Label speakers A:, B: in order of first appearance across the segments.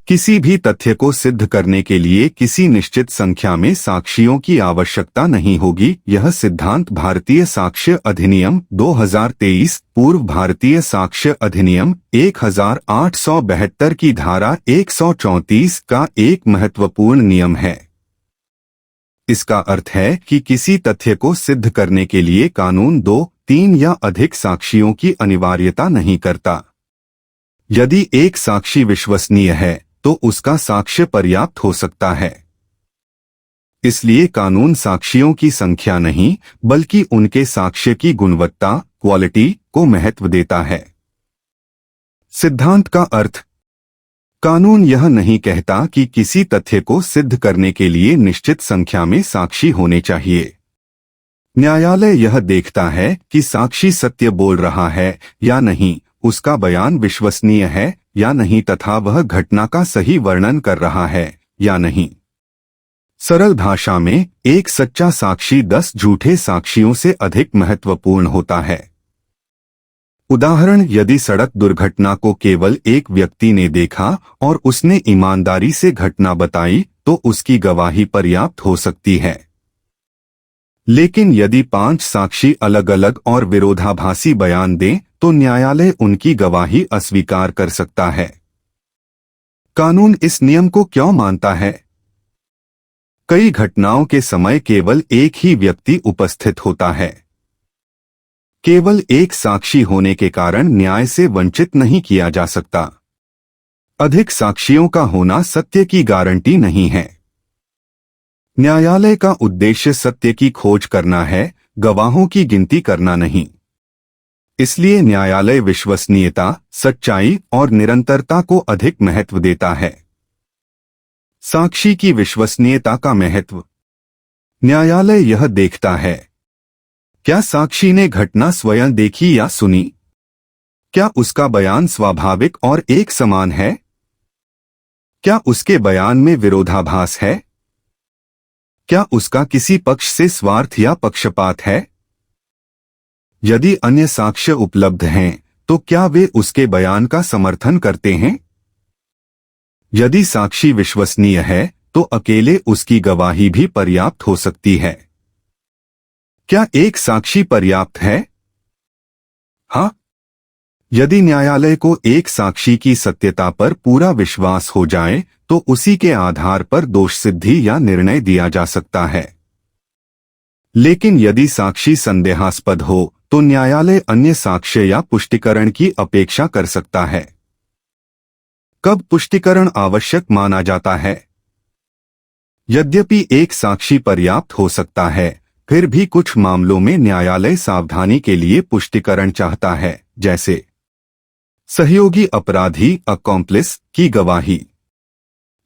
A: किसी भी तथ्य को सिद्ध करने के लिए किसी निश्चित संख्या में साक्षियों की आवश्यकता नहीं होगी। यह सिद्धांत भारतीय साक्ष्य अधिनियम 2023, पूर्व भारतीय साक्ष्य अधिनियम 1872 की धारा 134 का एक महत्वपूर्ण नियम है। इसका अर्थ है कि किसी तथ्य को सिद्ध करने के लिए कानून 2, 3 या अधिक साक्षियों की अनिवार्यता नहीं करता। यदि एक साक्षी विश्वसनीय है तो उसका साक्ष्य पर्याप्त हो सकता है। इसलिए कानून साक्षियों की संख्या नहीं बल्कि उनके साक्ष्य की गुणवत्ता, क्वालिटी को महत्व देता है। सिद्धांत का अर्थ। कानून यह नहीं कहता कि किसी तथ्य को सिद्ध करने के लिए निश्चित संख्या में साक्षी होने चाहिए। न्यायालय यह देखता है कि साक्षी सत्य बोल रहा है या नहीं, उसका बयान विश्वसनीय है या नहीं तथा वह घटना का सही वर्णन कर रहा है या नहीं। सरल भाषा में, एक सच्चा साक्षी 10 झूठे साक्षियों से अधिक महत्वपूर्ण होता है। उदाहरण, यदि सड़क दुर्घटना को केवल एक व्यक्ति ने देखा और उसने ईमानदारी से घटना बताई तो उसकी गवाही पर्याप्त हो सकती है। लेकिन यदि 5 साक्षी अलग अलग और विरोधाभासी बयान दें तो न्यायालय उनकी गवाही अस्वीकार कर सकता है। कानून इस नियम को क्यों मानता है? कई घटनाओं के समय केवल एक ही व्यक्ति उपस्थित होता है। केवल एक साक्षी होने के कारण न्याय से वंचित नहीं किया जा सकता। अधिक साक्षियों का होना सत्य की गारंटी नहीं है। न्यायालय का उद्देश्य सत्य की खोज करना है, गवाहों की गिनती करना नहीं। इसलिए न्यायालय विश्वसनीयता, सच्चाई और निरंतरता को अधिक महत्व देता है। साक्षी की विश्वसनीयता का महत्व। न्यायालय यह देखता है, क्या साक्षी ने घटना स्वयं देखी या सुनी? क्या उसका बयान स्वाभाविक और एक समान है? क्या उसके बयान में विरोधाभास है? क्या उसका किसी पक्ष से स्वार्थ या पक्षपात है? यदि अन्य साक्ष्य उपलब्ध हैं, तो क्या वे उसके बयान का समर्थन करते हैं? यदि साक्षी विश्वसनीय है, तो अकेले उसकी गवाही भी पर्याप्त हो सकती है। क्या एक साक्षी पर्याप्त है? हाँ। यदि न्यायालय को एक साक्षी की सत्यता पर पूरा विश्वास हो जाए, तो उसी के आधार पर दोष सिद्धि या निर्णय दिया जा सकता है। लेकिन यदि साक्षी संदेहास्पद हो, तो न्यायालय अन्य साक्ष्य या पुष्टिकरण की अपेक्षा कर सकता है। कब पुष्टिकरण आवश्यक माना जाता है? यद्यपि एक साक्षी पर्याप्त हो सकता है, फिर भी कुछ मामलों में न्यायालय सावधानी के लिए पुष्टिकरण चाहता है, जैसे सहयोगी अपराधी अकॉम्प्लिस की गवाही,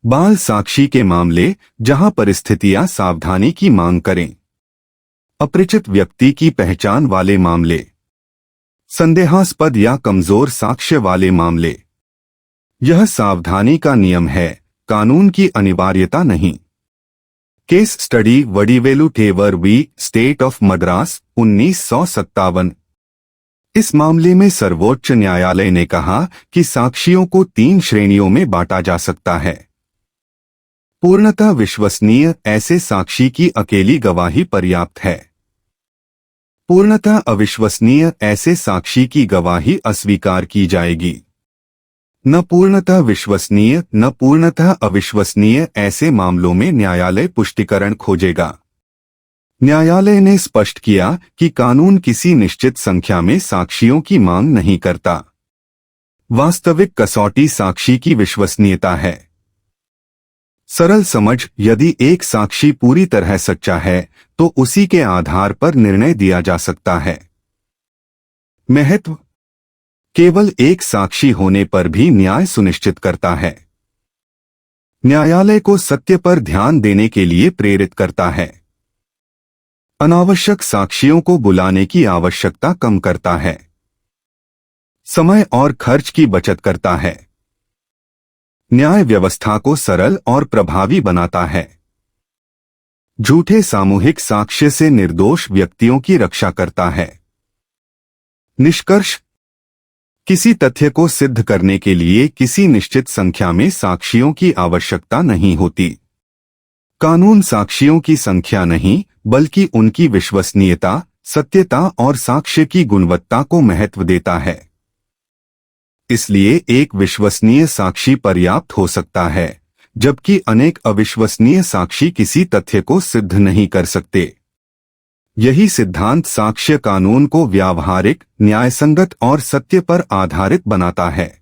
A: बाल साक्षी के मामले जहां परिस्थितियां सावधानी की मांग करें, अपरिचित व्यक्ति की पहचान वाले मामले, संदेहास्पद या कमजोर साक्ष्य वाले मामले। यह सावधानी का नियम है, कानून की अनिवार्यता नहीं। Case study Vadivelu Thevar v State of Madras 1957। इस मामले में सर्वोच्च न्यायालय ने कहा कि साक्षियों को 3 श्रेणियों में बांटा जा सकता है। पूर्णतः विश्वसनीय, ऐसे साक्षी की अकेली गवाही पर्याप्त है। पूर्णतः अविश्वसनीय, ऐसे साक्षी की गवाही अस्वीकार की जाएगी। न पूर्णतः विश्वसनीय न पूर्णतः अविश्वसनीय, ऐसे मामलों में न्यायालय पुष्टिकरण खोजेगा। न्यायालय ने स्पष्ट किया कि कानून किसी निश्चित संख्या में साक्षियों की मांग नहीं करता। वास्तविक कसौटी साक्षी की विश्वसनीयता है। सरल समझ, यदि एक साक्षी पूरी तरह सच्चा है तो उसी के आधार पर निर्णय दिया जा सकता है। महत्व। केवल एक साक्षी होने पर भी न्याय सुनिश्चित करता है। न्यायालय को सत्य पर ध्यान देने के लिए प्रेरित करता है। अनावश्यक साक्षियों को बुलाने की आवश्यकता कम करता है। समय और खर्च की बचत करता है। न्याय व्यवस्था को सरल और प्रभावी बनाता है। झूठे सामूहिक साक्ष्य से निर्दोष व्यक्तियों की रक्षा करता है। निष्कर्ष। किसी तथ्य को सिद्ध करने के लिए किसी निश्चित संख्या में साक्षियों की आवश्यकता नहीं होती। कानून साक्षियों की संख्या नहीं, बल्कि उनकी विश्वसनीयता, सत्यता और साक्ष्य की गुणवत्ता को महत्व देता है। इसलिए एक विश्वसनीय साक्षी पर्याप्त हो सकता है, जबकि अनेक अविश्वसनीय साक्षी किसी तथ्य को सिद्ध नहीं कर सकते। यही सिद्धांत साक्ष्य कानून को व्यावहारिक, न्यायसंगत और सत्य पर आधारित बनाता है।